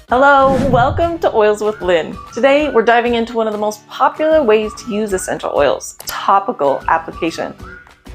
Hello, welcome to Oils with Lynn. Today, we're diving into one of the most popular ways to use essential oils, topical application.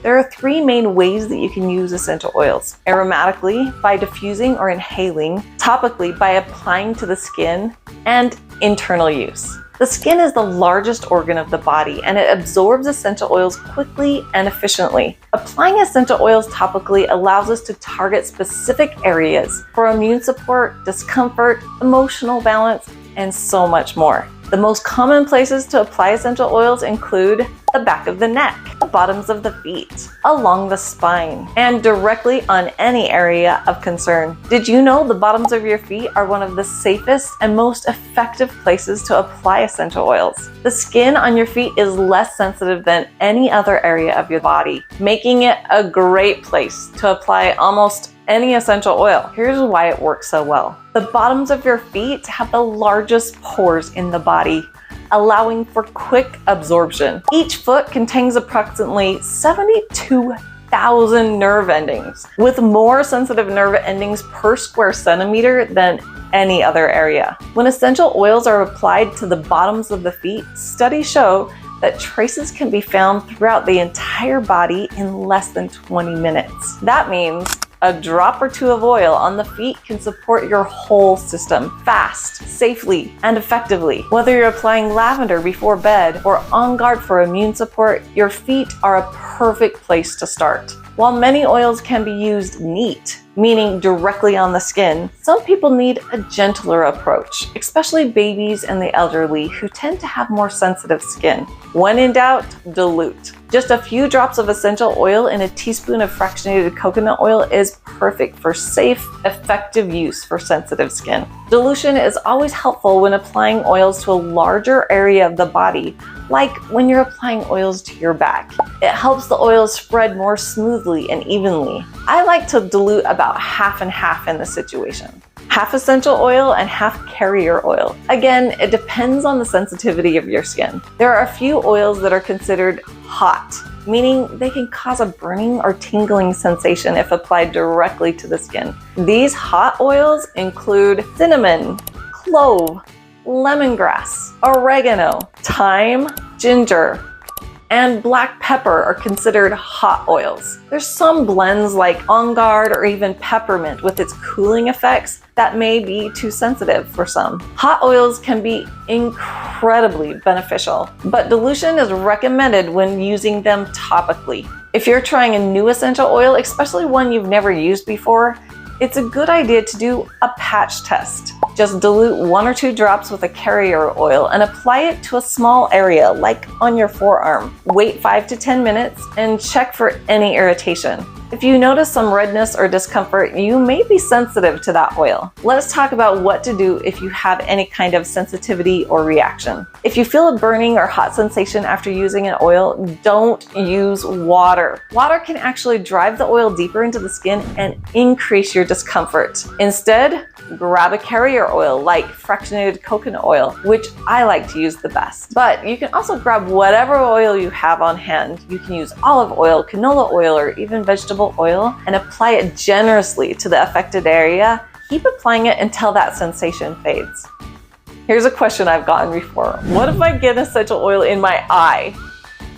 There are three main ways that you can use essential oils. Aromatically, by diffusing or inhaling, topically, by applying to the skin, and internal use. The skin is the largest organ of the body and it absorbs essential oils quickly and efficiently. Applying essential oils topically allows us to target specific areas for immune support, discomfort, emotional balance, and so much more. The most common places to apply essential oils include the back of the neck, the bottoms of the feet, along the spine, and directly on any area of concern. Did you know the bottoms of your feet are one of the safest and most effective places to apply essential oils? The skin on your feet is less sensitive than any other area of your body, making it a great place to apply almost any essential oil. Here's why it works so well. The bottoms of your feet have the largest pores in the body, allowing for quick absorption. Each foot contains approximately 72,000 nerve endings, with more sensitive nerve endings per square centimeter than any other area. When essential oils are applied to the bottoms of the feet, studies show that traces can be found throughout the entire body in less than 20 minutes. That means a drop or two of oil on the feet can support your whole system fast, safely, and effectively. Whether you're applying lavender before bed or on guard for immune support, your feet are a perfect place to start. While many oils can be used neat, meaning directly on the skin, some people need a gentler approach, especially babies and the elderly who tend to have more sensitive skin. When in doubt, dilute. Just a few drops of essential oil in a teaspoon of fractionated coconut oil is perfect for safe, effective use for sensitive skin. Dilution is always helpful when applying oils to a larger area of the body, like when you're applying oils to your back. It helps the oils spread more smoothly and evenly. I like to dilute about half and half in this situation. Half essential oil and half carrier oil. Again, it depends on the sensitivity of your skin. There are a few oils that are considered hot, meaning they can cause a burning or tingling sensation if applied directly to the skin. These hot oils include cinnamon, clove, lemongrass, oregano, thyme, ginger, and black pepper are considered hot oils. There's some blends like On Guard or even peppermint with its cooling effects that may be too sensitive for some. Hot oils can be incredibly beneficial, but dilution is recommended when using them topically. If you're trying a new essential oil, especially one you've never used before, it's a good idea to do a patch test. Just dilute 1 or 2 drops with a carrier oil and apply it to a small area, like on your forearm. Wait 5 to 10 minutes and check for any irritation. If you notice some redness or discomfort, you may be sensitive to that oil. Let's talk about what to do if you have any kind of sensitivity or reaction. If you feel a burning or hot sensation after using an oil, don't use water. Water can actually drive the oil deeper into the skin and increase your discomfort. Instead, grab a carrier oil like fractionated coconut oil, which I like to use the best. But you can also grab whatever oil you have on hand. You can use olive oil, canola oil, or even vegetable oil and apply it generously to the affected area. Keep applying it until that sensation fades. Here's a question I've gotten before. What if I get essential oil in my eye?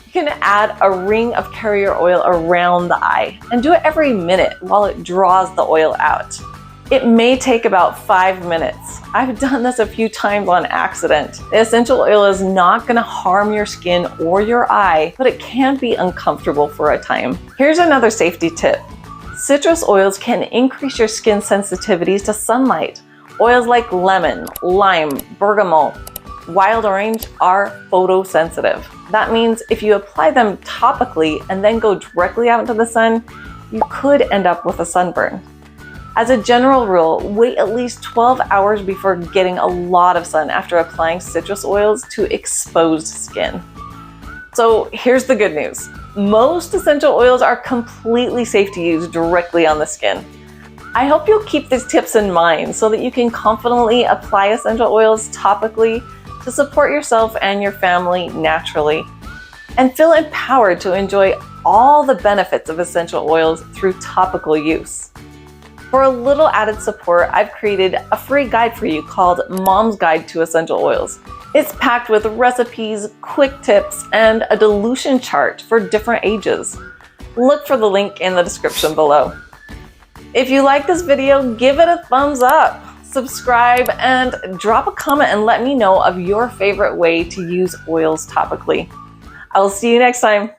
You can add a ring of carrier oil around the eye and do it every minute while it draws the oil out. It may take about 5 minutes. I've done this a few times on accident. The essential oil is not going to harm your skin or your eye, but it can be uncomfortable for a time. Here's another safety tip. Citrus oils can increase your skin sensitivities to sunlight. Oils like lemon, lime, bergamot, wild orange are photosensitive. That means if you apply them topically and then go directly out into the sun, you could end up with a sunburn. As a general rule, wait at least 12 hours before getting a lot of sun after applying citrus oils to exposed skin. So here's the good news. Most essential oils are completely safe to use directly on the skin. I hope you'll keep these tips in mind so that you can confidently apply essential oils topically to support yourself and your family naturally, and feel empowered to enjoy all the benefits of essential oils through topical use. For a little added support, I've created a free guide for you called Mom's Guide to Essential Oils. It's packed with recipes, quick tips, and a dilution chart for different ages. Look for the link in the description below. If you like this video, give it a thumbs up, subscribe, and drop a comment and let me know of your favorite way to use oils topically. I will see you next time.